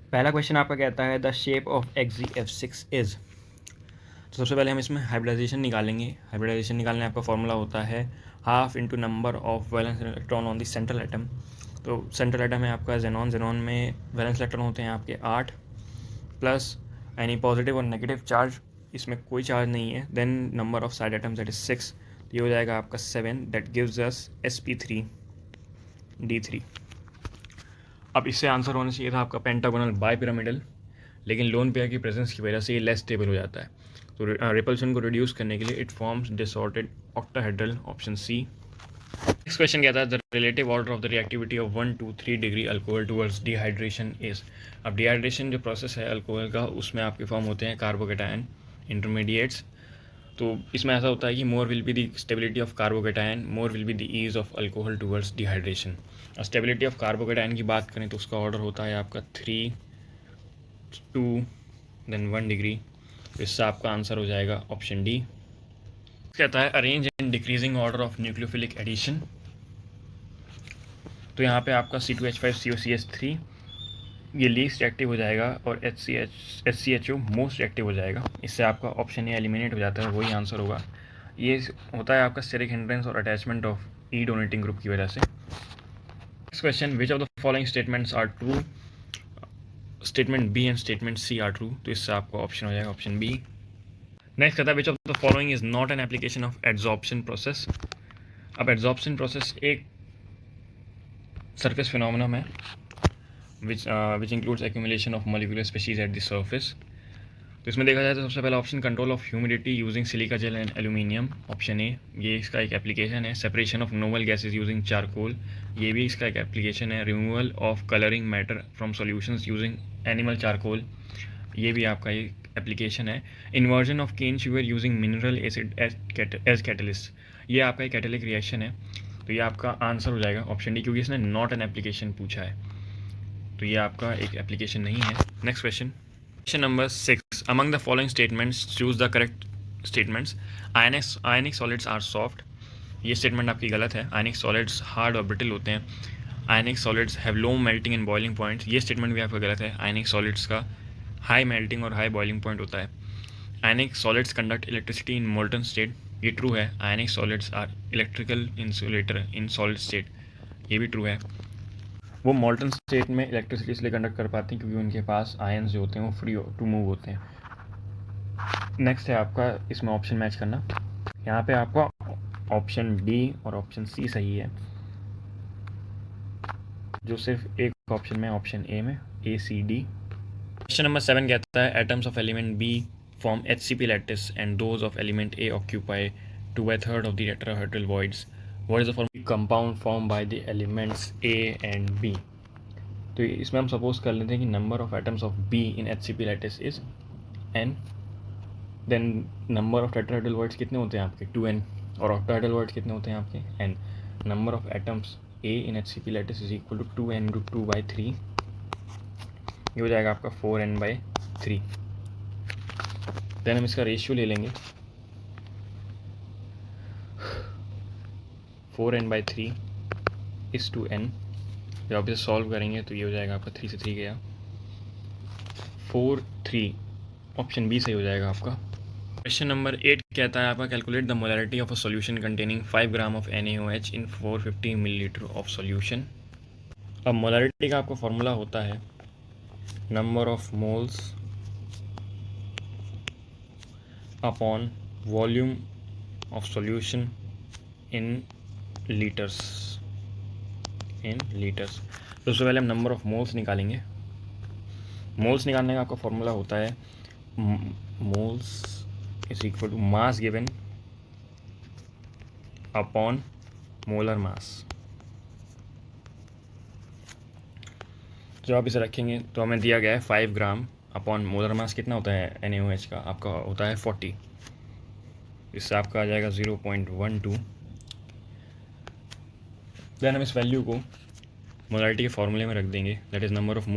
पहला क्वेश्चन आपका कहता है the shape of XeF6 is. तो सबसे पहले हम इसमें हाइब्रिडाइजेशन निकालेंगे। हाइब्रिडाइजेशन निकालने आपका फॉर्मूला होता है half into number of valence electron on the central atom. तो सेंट्रल एटम है आपका जेनॉन। जेनॉन में वैलेंस इलेक्ट्रॉन होते हैं आपके 8 प्लस एनी पॉजिटिव और नेगेटिव चार्ज, इसमें कोई चार्ज नहीं है। Then number of side atoms that is 6, ये हो जाएगा आपका 7, दैट गिव्स अस sp3d3। अब इससे आंसर होना चाहिए था आपका पेंटागोनल बाई पिरामिडल, लेकिन लोन पेयर की प्रेजेंस की वजह से ये लेस स्टेबल हो जाता है। तो रिपल्शन को रिड्यूस करने के लिए it forms disordered octahedral, option C. Next question कहता है the relative order of the reactivity of 1 to 3 degree alcohol towards dehydration इज। अब डिहाइड्रेशन जो प्रोसेस है अल्कोहल का, उसमें आपके फॉर्म होते हैं कार्बोकेटायन इंटरमीडिएट्स। तो इसमें ऐसा होता है कि more will be the stability of carbocation, more will be the ease of alcohol towards dehydration. और स्टेबिलिटी ऑफ कार्बोकेटायन की बात करें तो उसका ऑर्डर होता है आपका 3, 2 देन 1 डिग्री। तो इससे आपका आंसर हो जाएगा ऑप्शन डी। कहता है arrange in decreasing order of nucleophilic addition. तो यहाँ पे आपका C2H5COCH3 ये लीस्ट एक्टिव हो जाएगा और HCHO मोस्ट एक्टिव हो जाएगा। इससे आपका ऑप्शन ए एलिमिनेट हो जाता है, वही आंसर होगा। ये होता है आपका स्टेरिक हिंड्रेंस और attachment of E donating group की वजह से। Next question, which of the following statements are true. Statement B and statement C are true, तो इससे आपका ऑप्शन हो जाएगा ऑप्शन बी। नेक्स्ट कहता है which of the following is not an application of adsorption process. अब adsorption process एक surface phenomenon है which includes accumulation of molecular species at the surface। तो इसमें देखा जाए तो सबसे पहला option control of humidity using silica gel and aluminium, option A, ये इसका एक एप्लीकेशन है। Separation of noble gases using charcoal, ये भी इसका एक एप्लीकेशन है। Removal of colouring matter from solutions using animal charcoal, ये भी आपका एक एप्लीकेशन है। Inversion of cane sugar using mineral acid as catalyst, ये आपका एक कैटलिक रिएक्शन है। तो ये आपका आंसर हो जाएगा ऑप्शन डी, क्योंकि इसने नॉट एन एप्लीकेशन पूछा है, तो ये आपका एक एप्लीकेशन नहीं है। Next question, question number 6, among the following statements choose the correct statements. Ionic solids are soft, ये स्टेटमेंट आपकी गलत है। आयनिक सॉलिड्स हार्ड और ब्रिटल होते हैं। Ionic solids have low melting and boiling point, ये स्टेटमेंट भी आपका गलत है। आयनिक सॉलिड्स का हाई मेल्टिंग और हाई बॉइलिंग पॉइंट होता है। Ionic solids conduct electricity in molten state, ये ट्रू है। Ionic solids are electrical insulator in solid state, ये भी ट्रू है। वो मॉल्टन स्टेट में इलेक्ट्रिसिटी इसलिए कंडक्ट कर पाते हैं क्योंकि उनके पास आयन्स जो होते हैं वो फ्री टू मूव होते हैं। नेक्स्ट है आपका इसमें ऑप्शन मैच करना। यहाँ पे आपका ऑप्शन डी और ऑप्शन सी सही है, जो सिर्फ एक ऑप्शन में, ऑप्शन ए में ACD। क्वेश्चन नंबर 7 कहता है atoms of element B form HCP lattice and those of element A occupy 2/3 of the tetrahedral voids. What is the form compound form by the elements A and B। तो इसमें हम suppose कर लेते हैं कि number of atoms of B in HCP lattice is n, then number of tetrahedral voids कितने होते हैं आपके 2n, और ऑक्टाहेड्रल वॉइड्स कितने होते हैं आपके n। Number of atoms A in HCP lattice is equal to 2n × 2/3, ये हो जाएगा आपका 4n/3। देन हम इसका रेशियो ले लेंगे 4n/3 इस टू n। जब आप इसे सॉल्व करेंगे तो ये हो जाएगा आपका 3 से 3 गया 4, 3, ऑप्शन बी सही हो जाएगा आपका। क्वेश्चन नंबर 8 कहता है आपका calculate the molarity of a solution containing 5 gram of NaOH in 450 millilitre of solution. अब मोलैरिटी का आपका फॉर्मूला होता है number of moles upon volume of solution in litres. तो सबसे पहले हम नंबर ऑफ मोल्स निकालेंगे। मोल्स निकालने का आपका फॉर्मूला होता है moles is equal to mass given upon molar mass. जब आप इसे रखेंगे तो हमें दिया गया है 5 ग्राम अपॉन मोलर मास कितना होता है NaOH का, आपका होता है 40। इससे आपका आ जाएगा 0.12। देन हम इस वैल्यू को मोलैरिटी के फॉर्मूले में रख देंगे, that is number of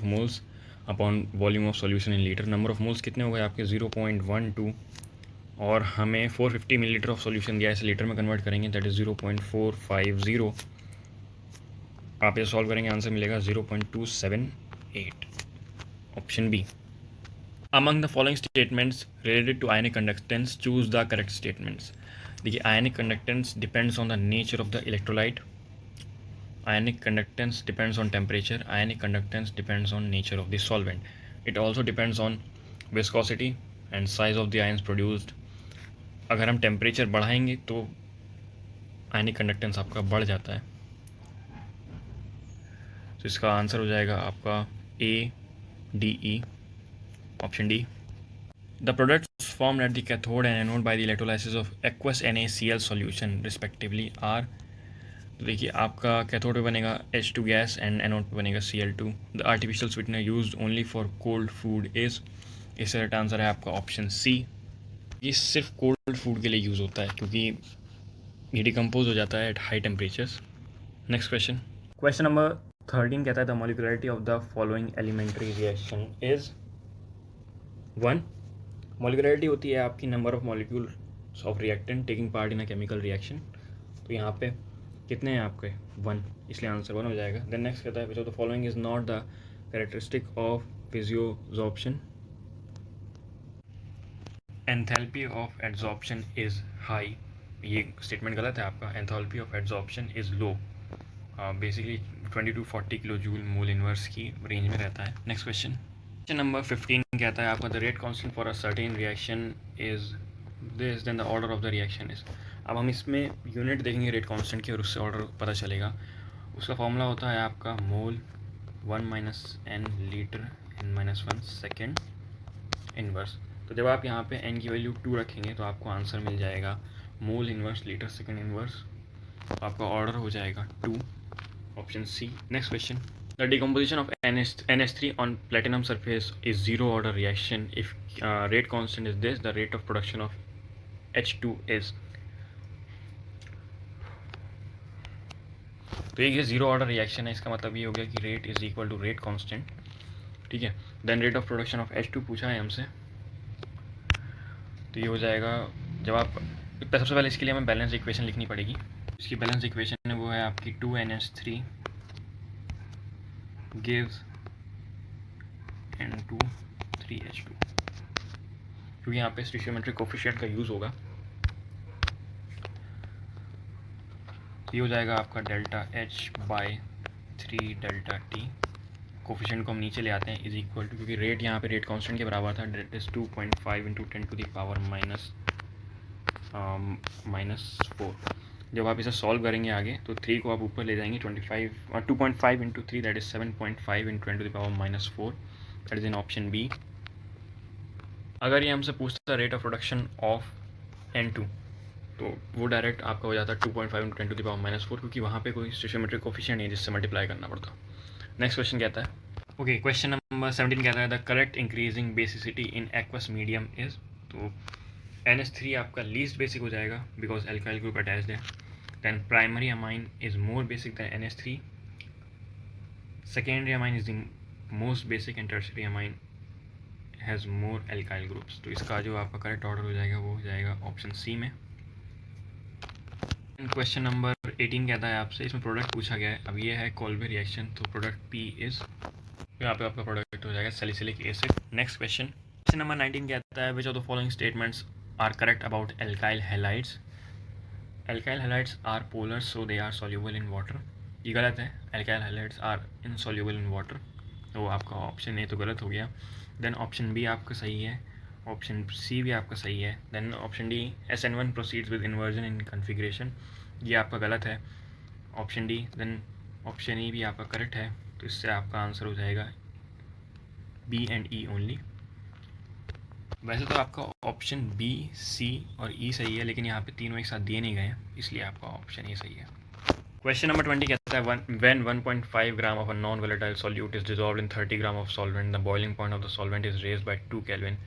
moles upon volume of solution in litre. Number of moles कितने हो गए आपके 0.12, और हमें 450 मिलीलीटर ऑफ सॉल्यूशन दिया है, इसे लीटर में कन्वर्ट करेंगे, दैट इज़ 0.450। आप ये सॉल्व करेंगे आंसर मिलेगा 0.278, option B. Among the following statements related to ionic conductance choose the correct statements. देखिए, ionic conductance depends on the nature of the electrolyte, ionic conductance depends on temperature, ionic conductance depends on nature of the solvent, it also depends on viscosity and size of the ions produced। अगर हम temperature बढ़ाएंगे तो ionic conductance आपका बढ़ जाता है। तो इसका आंसर हो जाएगा आपका A D E, option D. The products formed at the cathode and anode by the electrolysis of aqueous NaCl solution respectively are. तो देखिए, आपका कैथोड पे बनेगा H2 गैस एंड एनोड पे बनेगा Cl2। The artificial sweetener used only for cold food is. इसका right answer है आपका ऑप्शन सी। ये सिर्फ कोल्ड फूड के लिए यूज़ होता है क्योंकि ये डिकम्पोज हो जाता है at high temperatures. Next question number 13 कहता है the molecularity of the following elementary reaction is 1। Molecularity होती है आपकी number of molecules of reactant taking part in a chemical reaction. तो यहाँ पे कितने हैं आपके 1, इसलिए आंसर 1 हो जाएगा। देन नेक्स्ट कहता है which of the following is not the characteristic of physisorption. Enthalpy of adsorption is high, ये स्टेटमेंट गलत है आपका। Enthalpy of adsorption is low, basically 20 to 40 kilo joule mole inverse की रेंज में रहता है। नेक्स्ट क्वेश्चन नंबर 15 कहता है आपका the rate constant for a certain reaction is this, then the order of the reaction is. अब हम इसमें यूनिट देखेंगे रेट कांस्टेंट की और उससे ऑर्डर पता चलेगा। उसका फॉर्मूला होता है आपका मोल 1 - n litre n-1 second inverse. तो जब आप यहाँ पे n की वैल्यू 2 रखेंगे तो आपको आंसर मिल जाएगा mole inverse litre second inverse. आपका ऑर्डर हो जाएगा 2, option C. Next question, the decomposition of NH3 on platinum surface is zero order reaction if rate constant is this, the rate of production of H2 is। तो ये zero order reaction है, इसका मतलब ये हो गया कि rate is equal to rate constant, ठीक है। Then rate of production of H2 पूछा है हमसे, तो ये हो जाएगा जब आप सबसे पहले इसके लिए हमें बैलेंस इक्वेशन लिखनी पड़ेगी। इसकी बैलेंस इक्वेशन है वो है आपकी 2NH3 गिव्स N2 3H2, क्योंकि यहाँ पे स्टोइचियोमेट्रिक कोफिशिएंट का यूज़ होगा। ये हो जाएगा आपका delta H/3 delta T। Coefficient को हम नीचे ले आते हैं इज इक्वल टू, क्योंकि रेट यहाँ पे रेट कांस्टेंट के बराबर था, डेट इज 2.5 × 10⁻⁻⁴। जब आप इसे सॉल्व करेंगे आगे तो 3 को आप ऊपर ले जाएंगे 2.5 × 3 that is 7.5 × 10⁻⁴, that is in option B. अगर ये हमसे पूछता rate of production of N2 तो वो डायरेक्ट आपका हो जाता है 2.5 × 10⁻⁴, क्योंकि वहाँ पे कोई स्टोइचियोमेट्रिक कोफिशिएंट नहीं है जिससे मल्टीप्लाई करना पड़ता। नेक्स्ट क्वेश्चन कहता है, ओके, क्वेश्चन नंबर 17 कहता है the correct increasing basicity in aqueous medium is. तो NH3 आपका लीस्ट बेसिक हो जाएगा बिकॉज एल्काइल ग्रुप अटैच्ड है। Then primary amine is more basic than NH3, secondary amine is the most basic and tertiary amine has more alkyl groups. तो इसका जो आपका correct order हो जाएगा वो हो जाएगा ऑप्शन सी में। क्वेश्चन नंबर 18 कहता है आपसे, इसमें प्रोडक्ट पूछा गया है। अब ये है कोल्बे रिएक्शन, तो प्रोडक्ट पी इज, यहाँ पे आपका प्रोडक्ट हो जाएगा salicylic acid. Next question number 19 कहता है which of the following statements are correct about alkyl halides. Alkyl halides are polar so they are soluble in water. ये गलत है, alkyl halides are insoluble in water, तो आपका option A तो गलत हो गया। देन ऑप्शन बी आपका सही है, ऑप्शन सी भी आपका सही है। Then option D SN1 proceeds with inversion in configuration, ये आपका गलत है, option D. Then option E भी आपका करेक्ट है, तो इससे आपका आंसर हो जाएगा बी एंड ई ओनली। वैसे तो आपका ऑप्शन बी, सी और ई सही है, लेकिन यहाँ पे तीनों एक साथ दिए नहीं गए हैं, इसलिए आपका ऑप्शन ए सही है। क्वेश्चन नंबर 20 कहता है when 1.5 gram of a non volatile solute is dissolved in 30 gram of solvent, the boiling point of the solvent is raised by 2 Kelvin.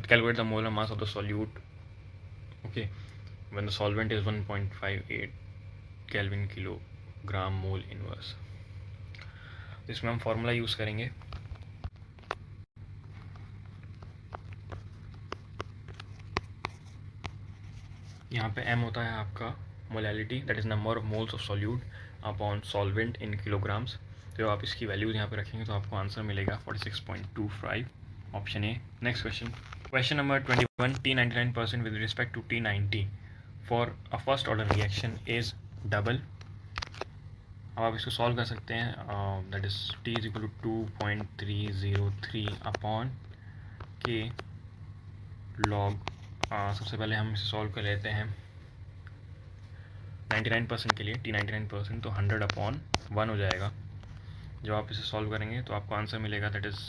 Calculate the molar mass of the solute, okay, when the solvent is 1.58 Kelvin kilogram mole inverse. इसमें हम formula use करेंगे, यहाँ पे m होता है आपका molality, that is number of moles of solute, upon solvent in kilograms. तो आप इसकी वैल्यूज़ यहाँ पे रखेंगे तो आपको आंसर मिलेगा 46.25, option A. Next question number 21, T99% with respect to T90 for a first order reaction is double. अब आप इसको सॉल्व कर सकते हैं। That is T is equal to 2.303 upon k log. सबसे पहले हम इसे सॉल्व कर लेते हैं 99% के लिए, T99%, तो 100 अपॉन 1 हो जाएगा। जब आप इसे सॉल्व करेंगे तो आपको आंसर मिलेगा दैट इज़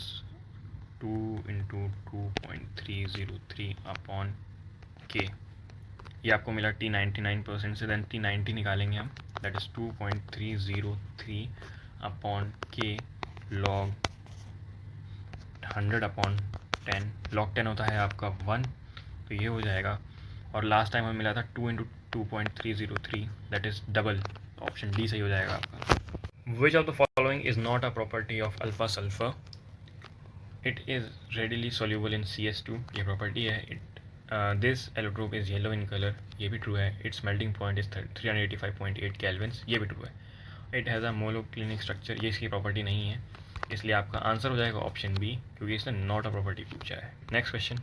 2 इंटू 2.303 अपॉन के। ये आपको मिला T99% से। देन T90 निकालेंगे हम, that is 2.303 upon k log 100 upon 10। Log 10 होता है आपका 1, तो ये हो जाएगा। और लास्ट टाइम हमें मिला था 2 into 2.303, that is double. Option D सही हो जाएगा आपका। विच of the following is not a property of alpha sulphur? It is readily soluble in CS2, ये प्रॉपर्टी है। This allotrope is yellow in colour, ये भी ट्रू है। It's melting point is 385.8 Kelvin's, ये भी ट्रू है। It has a monoclinic structure, ये इसकी प्रॉपर्टी नहीं है, इसलिए आपका आंसर हो जाएगा ऑप्शन बी, क्योंकि इसने नॉट अ प्रॉपर्टी पूछा है। Next question.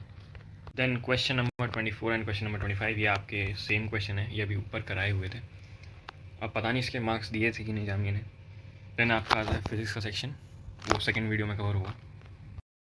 Then question number 24 and question number 25, ये आपके सेम क्वेश्चन है, ये अभी ऊपर कराए हुए थे। अब पता नहीं इसके मार्क्स दिए थे कि नहीं जामिए ने। देन आपका आता है फिजिक्स का सेक्शन, वो सेकेंड वीडियो में कवर हुआ।